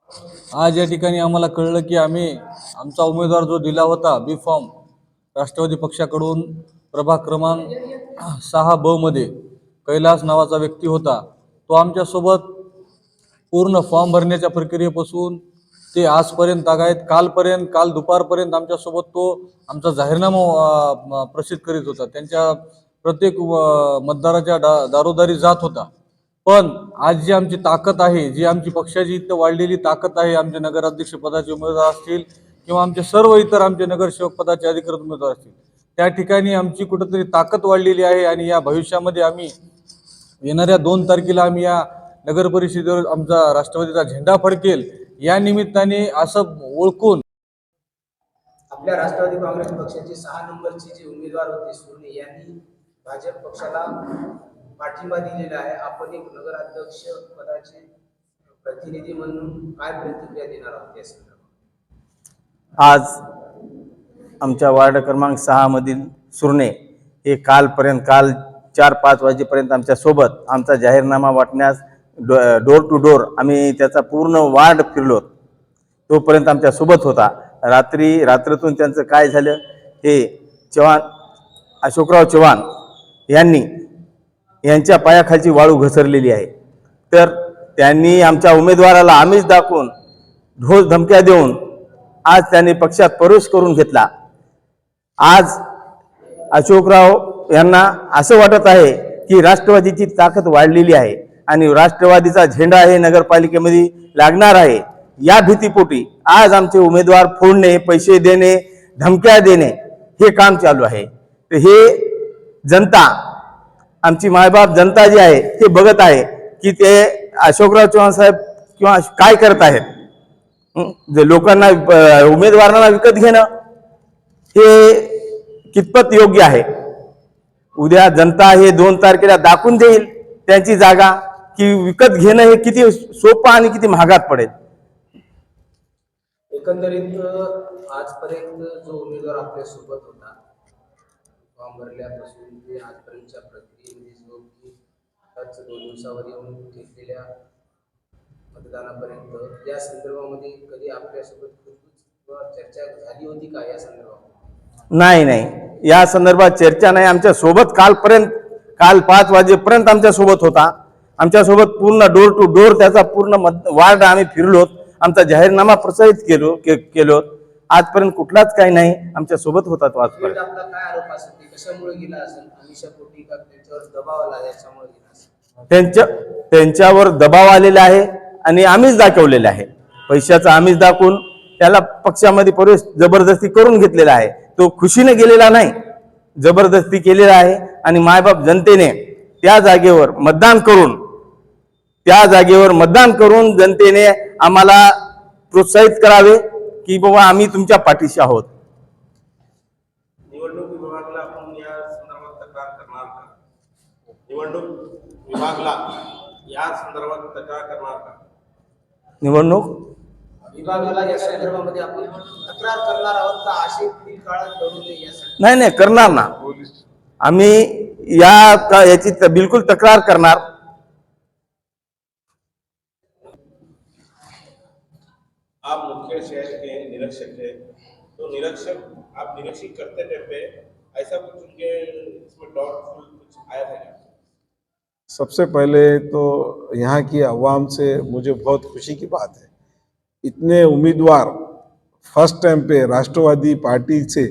आज या ठिकाणी आम्हाला कळलं की आम्ही आमचा उमेदवार जो दिला होता बी फॉर्म राष्ट्रवादी पक्षाकडून प्रभाग क्रमांक 6 ब मध्ये कैलास नावाचा व्यक्ती होता, तो आमच्यासोबत पूर्ण फॉर्म भरण्याच्या प्रक्रियेपासून ते आजपर्यंत तागायत काल दुपारपर्यंत आमच्यासोबत तो आमचा जाहीरनामा प्रसिद्ध करीत होता. त्यांच्या प्रत्येक मतदाराच्या दारोदारी जात होता. पण आज जी आमची ताकद आहे, जी आमची पक्षाची इथं वाढलेली ताकद आहे, आमचे नगराध्यक्ष पदाचे उमेदवार असतील किंवा आमचे सर्व इतर आमचे नगरसेवक पदाचे अधिकृत उमेदवार असतील, त्या ठिकाणी आमची कुठंतरी ताकद वाढलेली आहे. आणि या भविष्यामध्ये आम्ही येणाऱ्या 2 तारखेला आम्ही या नगर परिषदेवर आमचा राष्ट्रवादीचा झेंडा फडकेल. या निमित्ताने असं ओळखून आपल्या राष्ट्रवादी काँग्रेस पक्षाचे 6 नंबरचे जे उमेदवार होते सुर्णे यांनी भाजप पक्षाला पाठिंबा दिलेला आहे. आपण एक नगराध्यक्ष पदाचे प्रतिनिधी म्हणून काय प्रतिक्रिया देणार आहात या संदर्भात? आज आमच्या वार्ड क्रमांक 6 मधील सुर्णे हे काल 4-5 वाजेपर्यंत आमच्या सोबत आमचा जाहीरनामा वाटण्यास डोर टू डोर आम्ही त्याचा पूर्ण वार्ड फिरलो. तोपर्यंत आमच्या सोबत होता. रात्रीतून त्यांचं काय झालं हे अशोकराव चव्हाण यांच्या पायाखालची वाळू घसरलेली आहे. तर त्यांनी आमच्या उमेदवाराला आम्हीच दाखवून ढोस धमक्या देऊन आज त्यांनी पक्षात प्रवेश करून घेतला. आज अशोकराव यांना असं वाटत आहे की राष्ट्रवादीची ताकद वाढलेली आहे आणि राष्ट्रवादीचा झेंडा हे नगरपालिकेमध्ये लागणार आहे. या भीतीपोटी आज आमचे उमेदवार फोडणे, पैसे देणे, धमक्या देणे हे काम चालू आहे. तर हे जनता, आमची मायबाप जनता जी आहे ते बघत आहे की ते अशोकराव चव्हाण साहेब किंवा काय करत आहेत. जे लोकांना उमेदवारांना विकत घेणं हे कितपत योग्य आहे. उद्या जनता हे 2 तारखेला दाखवून देईल त्यांची जागा की विकत घेणं हे किती सोपं आणि किती महागात पडेल. एकंदरीत आजपर्यंत जो उमेदवार आपल्या सोबत होता फॉर्म भरल्यापासून ते आजपर्यंतच्या प्रक्रियेमध्ये जो की 2 दिवसावर येऊन घेतलेल्या मतदानापर्यंत या संदर्भामध्ये कधी आपल्यासोबत चर्चा झाली होती का या संदर्भात? नाही, या संदर्भात चर्चा नाही. आमच्या सोबत काल 5 वाजेपर्यंत आमच्या सोबत होता. आमच्यासोबत पूर्ण डोर टू डोर त्याचा पूर्ण वार्ड आम्ही फिरलो. आमचा जाहीरनामा प्रसारित केलो. आजपर्यंत कुठलाच काही नाही, आमच्या सोबत होता तो आजपर्यंत. आपला काय आरोप असेल ते कशामुळे गेला असेल? आमिषापोटी का त्यांच्यावर दबाव आला याच्यामुळे गेला असेल? त्यांच्यावर दबाव आलेला आहे आणि आम्हीच दाखवलेला आहे. पैशाचा आम्हीच दाखवून त्याला पक्षामध्ये प्रवेश जबरदस्ती करून घेतलेला आहे. तो खुशीने गेलेला नाही, जबरदस्ती केलेला आहे. आणि मायबाप जनतेने त्या जागेवर मतदान करून जनतेने आम्हाला प्रोत्साहित करावे की बाबा आम्ही तुमच्या पाठीशी आहोत. निवडणूक विभागाला आपण या संदर्भात तक्रार करणार का? निवडणूक विभागाला या संदर्भात तक्रार करणार का? निवडणूक विभागाला या संदर्भामध्ये आपण तक्रार करणार आहोत का? अशी पुढील काळात घडू नये यासाठी नाही करणार ना. आम्ही याची बिलकुल तक्रार करणार. आप मुख्य शहर के निरीक्षक है, तो आप निरीक्षण करते टाइम ऐसा कुछ उनके इसमें डाउटफुल कुछ आया था क्या? सबसे पहले तो यहाँ की आवाम से मुझे बहुत खुशी की बात है, इतने उम्मीदवार फर्स्ट टाइम पे राष्ट्रवादी पार्टी से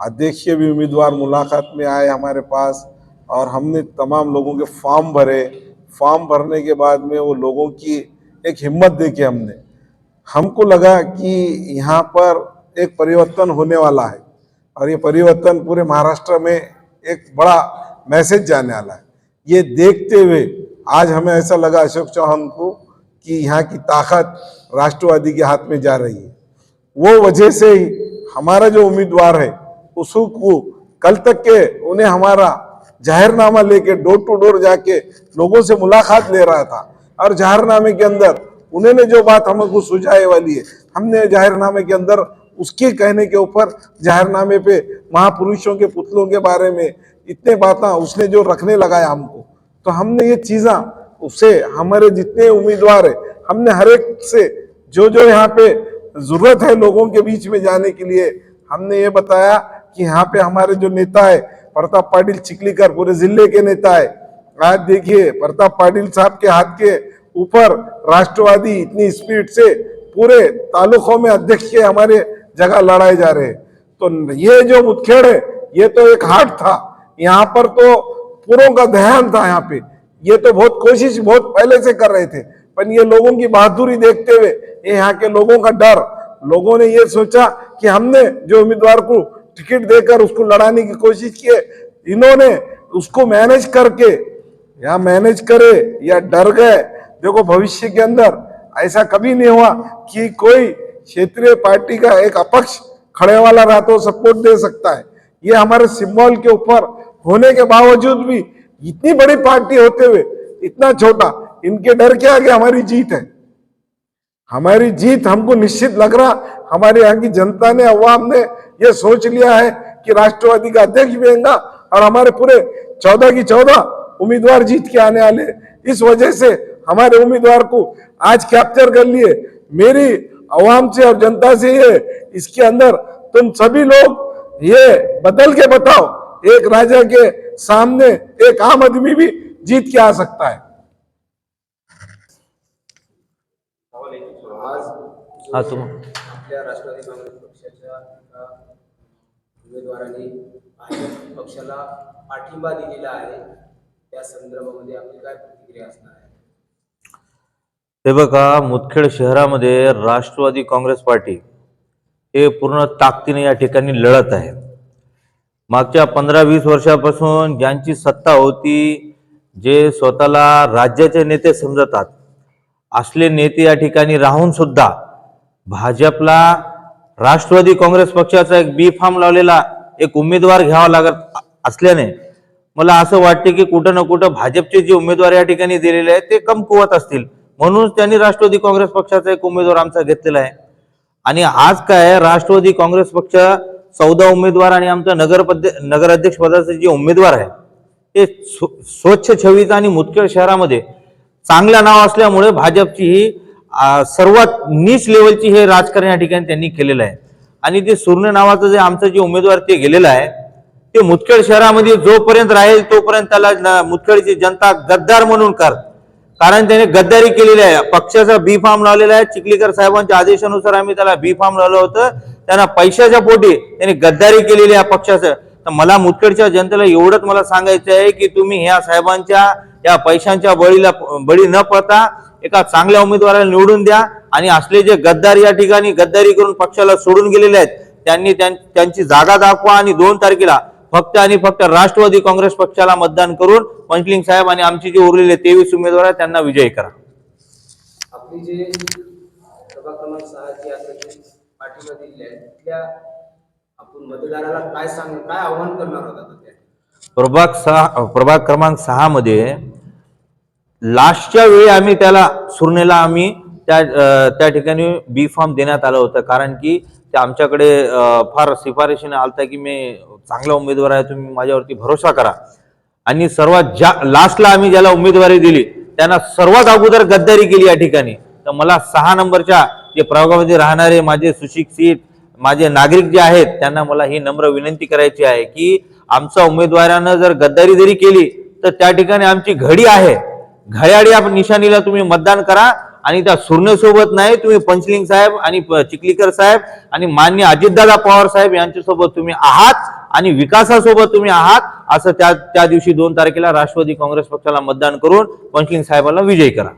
अध्यक्षीय भी उम्मीदवार मुलाकात में आए हमारे पास, और हमने तमाम लोगों के फॉर्म भरे. फॉर्म भरने के बाद में वो लोगों की एक हिम्मत देखी हमको लगा कि यहाँ पर एक परिवर्तन होने वाला है और ये परिवर्तन पूरे महाराष्ट्र में एक बड़ा मैसेज जाने वाला है. ये देखते हुए आज हमें ऐसा लगा अशोक चौहान को कि यहाँ की ताकत राष्ट्रवादी के हाथ में जा रही है. वो वजह से ही हमारा जो उम्मीदवार है उसको कल तक के उन्हें हमारा जाहिरनामा लेके डोर टू डोर जाके लोगों से मुलाकात ले रहा था, और जाहिरनामे के अंदर उन्होंने जो बात हमको सुझाए वाली है, हमने जाहिरनामे के अंदर उसके कहने के ऊपर जाहिरनामे पे महापुरुषों के पुतलों के बारे में इतने बातें उसने जो रखने लगाया हमको, तो हमने ये चीज़ा उससे हमारे जितने उम्मीदवार है हमने हर एक से जो जो यहाँ पे जरूरत है लोगों के बीच में जाने के लिए, हमने ये बताया कि यहाँ पे हमारे जो नेता है प्रताप पाटिल चिखलीकर, पूरे जिले के नेता है। आज देखिए प्रताप पाटिल साहब के हाथ के ऊपर राष्ट्रवादी इतनी स्पीड से पूरे तालुकों में अध्यक्ष के हमारे जगह लड़ाए जा रहे हैं। तो ये जो मुठभेड़ है ये तो एक हाट था, यहाँ पर तो पूरों का ध्यान था। यहाँ पे ये तो बहुत कोशिश बहुत पहले से कर रहे थे, पर ये लोगों की बहादुरी देखते हुए, ये यहाँ के लोगों का डर, लोगों ने ये सोचा कि हमने जो उम्मीदवार को टिकट देकर उसको लड़ाने की कोशिश की है, इन्होंने उसको मैनेज करके या मैनेज करे या डर गए। देखो भविष्य के अंदर ऐसा कभी नहीं हुआ कि कोई क्षेत्रीय पार्टी का एक अपक्ष खड़े वाला रहा तो सपोर्ट दे सकता है। ये हमारे सिंबल के ऊपर होने के बावजूद भी इतनी बड़ी पार्टी होते हुए इतना छोटा, इनके डर के आगे हमारी जीत है। हमारी जीत हमको निश्चित लग रहा, हमारे यहाँ की जनता ने, अवाम ने ये सोच लिया है कि राष्ट्रवादी का अध्यक्ष बनेगा और हमारे पूरे 14 की 14 उम्मीदवार जीत के आने वाले। इस वजह से हमारे उम्मीदवार को आज कैप्चर कर लिए। मेरी अवाम से और जनता से ये, इसके अंदर तुम सभी लोग ये बदल के बताओ, एक राजा के सामने एक आम आदमी भी जीत के आ सकता है। आज आपल्या राष्ट्रवादी काँग्रेस पक्षाच्या एका उमेदवाराने भाजप पक्षाला पाठिंबा दिलेला आहे, त्या संदर्भामध्ये आपली काय प्रतिक्रिया असणार आहे? हे बघा, मुदखेड शहरामध्ये राष्ट्रवादी काँग्रेस पार्टी हे पूर्ण ताकदीने या ठिकाणी लढत आहे। मागच्या 15-20 वर्षापासून ज्यांची सत्ता होती, जे स्वतःला राज्याचे नेते समजतात, असले नेते या ठिकाणी राहून सुद्धा भाजपला राष्ट्रवादी काँग्रेस पक्षाचा एक बी फॉर्म लावलेला एक उमेदवार घ्यावा लागत असल्याने मला असं वाटते की कुठं ना कुठं भाजपचे जे उमेदवार या ठिकाणी दिलेले आहेत ते कमकुवत असतील, म्हणून त्यांनी राष्ट्रवादी काँग्रेस पक्षाचा एक उमेदवार आमचा घेतलेला आहे। आणि आज काय, राष्ट्रवादी काँग्रेस पक्ष 14 उमेदवार आणि आमचा नगराध्यक्ष पदाचे जे उमेदवार आहे ते स्वच्छ छवीचा आणि मुदखेड शहरामध्ये चांगलं नाव असल्यामुळे भाजपची ही सर्वात नीच लेवलची हे राजकारण या ठिकाणी त्यांनी केलेलं आहे। आणि ते सुर्णे नावाचं जे आमचं जे उमेदवार ते गेलेलं आहे, ते मुदखेड शहरामध्ये जोपर्यंत राहील तोपर्यंत त्याला मुदखेडची जनता गद्दार म्हणून कारण त्याने गद्दारी केलेली आहे। पक्षाचा बी फॉर्म लावलेला आहे, चिखलीकर साहेबांच्या आदेशानुसार आम्ही त्याला बी फॉर्म लावलं होतं, त्यांना पैशाच्या पोटी त्याने गद्दारी केलेली आहे पक्षाचं। तर मला मुदखेडच्या जनतेला एवढंच मला सांगायचं आहे की तुम्ही ह्या साहेबांच्या या पैशांच्या बळी न पडता एका चांगल्या उमेदवाराला निवडून द्या आणि असले जे गद्दार या ठिकाणी गद्दारी करून पक्षाला सोडून गेलेले आहेत त्यांनी त्यांची जागा दाखवा आणि 2 तारखेला फक्त आणि फक्त राष्ट्रवादी काँग्रेस पक्षाला मतदान करून पंचलिंग साहेब आणि आमचे जे उरलेले 23 उमेदवार आहेत त्यांना विजयी करा। आपली जे प्रभाग क्रमांक 6 जी आता जी पाठिंबा दिली आहे, तिथल्या आपण मतदाराला काय आव्हान करणार होता त्या? प्रभाग क्रमांक 6 मध्ये लास्टच्या वेळी आम्ही त्याला सुर्णेला आम्ही त्या ठिकाणी बी फॉर्म देण्यात आलं होतं, कारण की ते आमच्याकडे फार शिफारशीने आलता की मी चांगला उमेदवार आहे, तुम्ही माझ्यावरती भरोसा करा। आणि सर्वात लास्टला आम्ही ज्याला उमेदवारी दिली त्यांना सर्वात अगोदर गद्दारी केली या ठिकाणी। तर मला 6 नंबरच्या जे प्रभागामध्ये राहणारे माझे सुशिक्षित माझे नागरिक जे आहेत त्यांना मला ही नम्र विनंती करायची आहे की आमच्या उमेदवारानं जर गद्दारी जरी केली तर त्या ठिकाणी आमची घडी आहे, घड्याळी या निशाणीला तुम्ही मतदान करा आणि त्या सुर्णेसोबत नाही, तुम्ही पंचलिंग साहेब आणि चिखलीकर साहेब आणि माननीय अजितदादा पवार साहेब यांच्यासोबत तुम्ही आहात आणि विकासासोबत तुम्ही आहात, असं त्या दिवशी 2 तारखेला राष्ट्रवादी काँग्रेस पक्षाला मतदान करून पंचलिंग साहेबांना विजयी करा।